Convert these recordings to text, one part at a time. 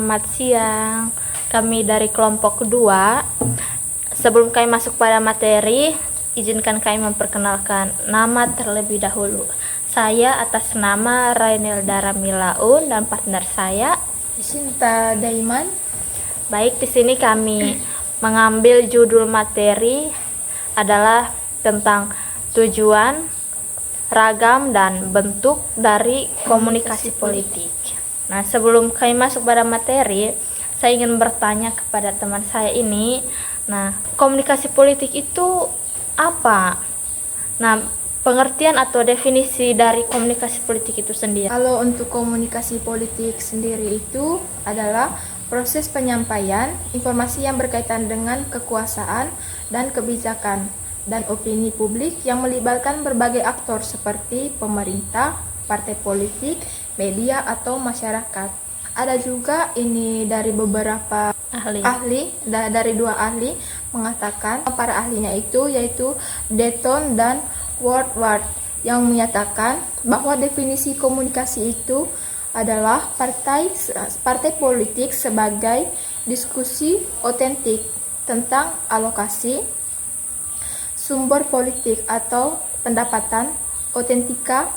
selamat siang. Kami dari kelompok kedua. Sebelum kami masuk pada materi, izinkan kami memperkenalkan nama terlebih dahulu. Saya atas nama Rainelda Ramilaun dan partner saya Sinta Daiman. Baik, di sini kami mengambil judul materi adalah tentang tujuan, ragam, dan bentuk dari komunikasi politik. Nah, sebelum kami masuk pada materi, saya ingin bertanya kepada teman saya ini. Nah, komunikasi politik itu apa? Nah, pengertian atau definisi dari komunikasi politik itu sendiri. Kalau untuk komunikasi politik sendiri itu adalah proses penyampaian informasi yang berkaitan dengan kekuasaan dan kebijakan dan opini publik yang melibatkan berbagai aktor seperti pemerintah, partai politik, media atau masyarakat. Ada juga ini dari beberapa dari dua ahli mengatakan, para ahlinya itu yaitu Dayton dan Woodward, yang menyatakan bahwa definisi komunikasi itu adalah partai politik sebagai diskusi otentik tentang alokasi sumber politik atau pendapatan otentika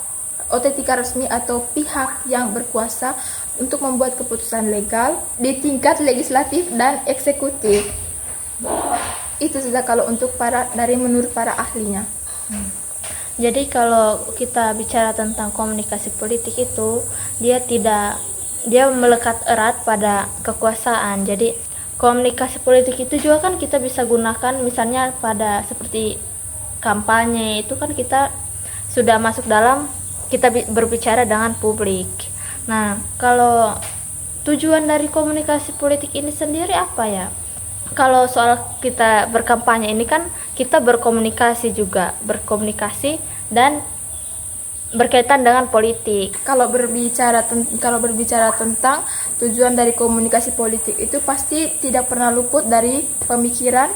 resmi atau pihak yang berkuasa untuk membuat keputusan legal di tingkat legislatif dan eksekutif. Itu sudah kalau untuk menurut para ahlinya. Jadi kalau kita bicara tentang komunikasi politik itu, dia melekat erat pada kekuasaan. Jadi komunikasi politik itu juga kan kita bisa gunakan misalnya pada seperti kampanye, itu kan kita sudah masuk dalam kita berbicara dengan publik. Nah, kalau tujuan dari komunikasi politik ini sendiri apa ya? Kalau soal kita berkampanye ini kan kita berkomunikasi dan berkaitan dengan politik. Kalau berbicara tentang tujuan dari komunikasi politik itu pasti tidak pernah luput dari pemikiran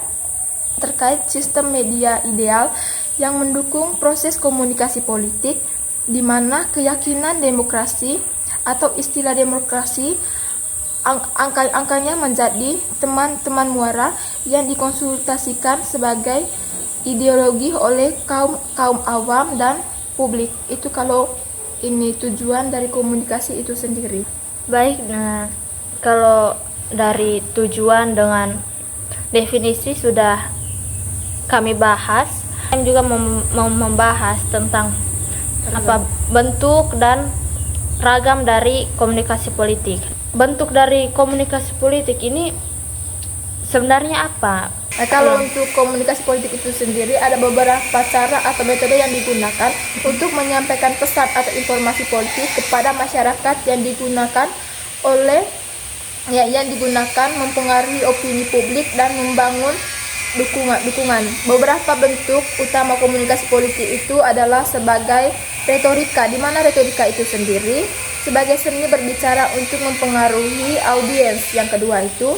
terkait sistem media ideal yang mendukung proses komunikasi politik, di mana keyakinan demokrasi atau istilah demokrasi angkanya menjadi teman-teman muara yang dikonsultasikan sebagai ideologi oleh kaum awam dan publik. Itu kalau ini tujuan dari komunikasi itu sendiri. Baik, nah kalau dari tujuan dengan definisi sudah kami bahas, kami juga mau membahas tentang bentuk dan ragam dari komunikasi politik. Bentuk dari komunikasi politik ini sebenarnya apa? Nah, kalau untuk komunikasi politik itu sendiri ada beberapa cara atau metode yang digunakan untuk menyampaikan pesan atau informasi politik kepada masyarakat yang digunakan mempengaruhi opini publik dan membangun dukungan. Beberapa bentuk utama komunikasi politik itu adalah sebagai retorika, di mana retorika itu sendiri sebagai seni berbicara untuk mempengaruhi audiens. Yang kedua itu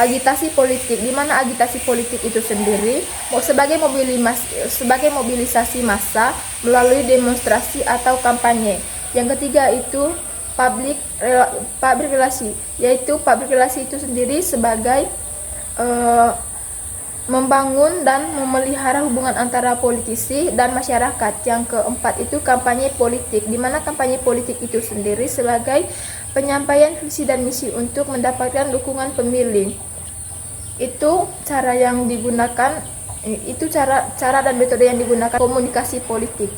agitasi politik, di mana agitasi politik itu sendiri sebagai mobilisasi massa melalui demonstrasi atau kampanye. Yang ketiga itu public relasi, yaitu public relasi itu sendiri sebagai membangun dan memelihara hubungan antara politisi dan masyarakat. Yang keempat itu kampanye politik, di mana kampanye politik itu sendiri sebagai penyampaian visi dan misi untuk mendapatkan dukungan pemilih. Itu cara yang digunakan, itu cara dan metode yang digunakan komunikasi politik.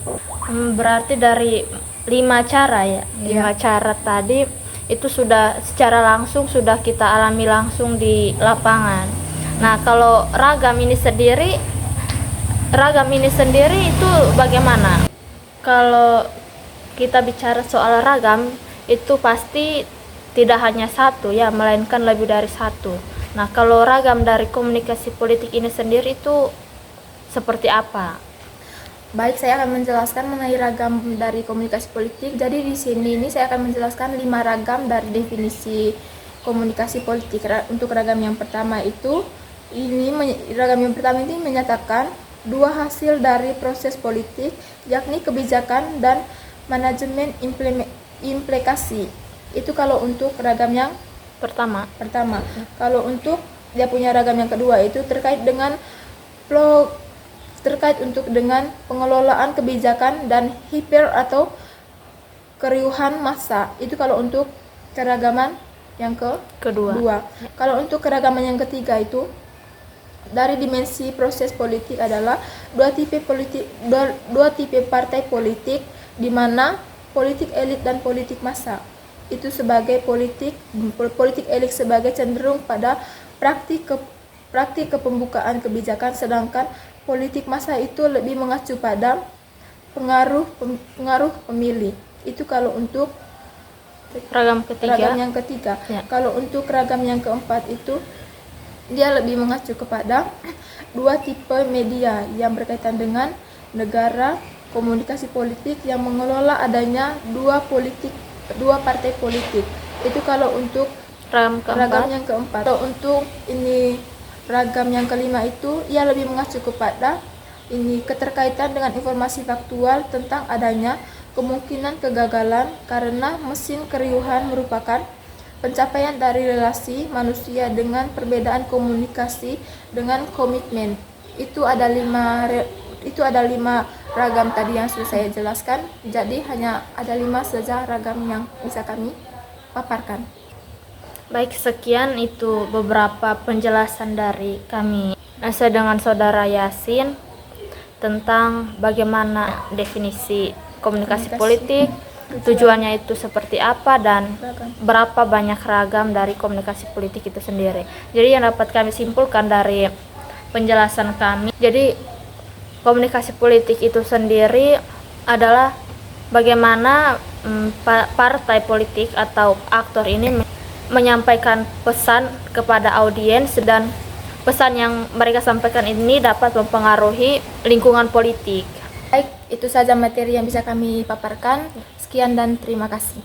Berarti dari 5 cara ya. 5 cara tadi itu sudah secara langsung sudah kita alami langsung di lapangan. Nah, kalau ragam ini sendiri itu bagaimana? Kalau kita bicara soal ragam itu pasti tidak hanya satu ya, melainkan lebih dari satu. Nah, kalau ragam dari komunikasi politik ini sendiri itu seperti apa? Baik, saya akan menjelaskan mengenai ragam dari komunikasi politik. Jadi di sini saya akan menjelaskan 5 ragam dari definisi komunikasi politik. Untuk ragam yang pertama itu menyatakan dua hasil dari proses politik, yakni kebijakan dan manajemen implikasi. Itu kalau untuk ragam yang Pertama, pertama. Kalau untuk dia punya ragam yang kedua itu terkait dengan dengan pengelolaan kebijakan dan hiper atau keriuhan massa. Itu kalau untuk keragaman yang kedua. kedua. Kalau untuk keragaman yang ketiga itu dari dimensi proses politik adalah dua tipe partai politik, di mana politik elit dan politik massa. Itu sebagai politik elit sebagai cenderung pada praktik kepembukaan kebijakan, sedangkan politik massa itu lebih mengacu pada pengaruh pemilih. Itu kalau untuk Ragam ketiga. ragam yang ketiga. Ya. Kalau untuk ragam yang keempat itu dia lebih mengacu kepada dua tipe media yang berkaitan dengan negara, komunikasi politik yang mengelola adanya dua partai politik. Itu kalau untuk Ragam ragam keempat. yang keempat. Kalau untuk ini ragam yang kelima itu ia lebih mengacu kepada ini keterkaitan dengan informasi faktual tentang adanya kemungkinan kegagalan karena mesin keriuhan merupakan pencapaian dari relasi manusia dengan perbedaan komunikasi dengan komitmen. Itu ada lima ragam tadi yang sudah saya jelaskan. Jadi hanya ada 5 saja ragam yang bisa kami paparkan. Baik, sekian itu beberapa penjelasan dari kami dengan Saudara Yasin tentang bagaimana definisi komunikasi politik, tujuannya itu seperti apa, dan berapa banyak ragam dari komunikasi politik itu sendiri. Jadi yang dapat kami simpulkan dari penjelasan kami, jadi komunikasi politik itu sendiri adalah bagaimana partai politik atau aktor ini menyampaikan pesan kepada audiens, dan pesan yang mereka sampaikan ini dapat mempengaruhi lingkungan politik. Baik, itu saja materi yang bisa kami paparkan. Sekian dan terima kasih.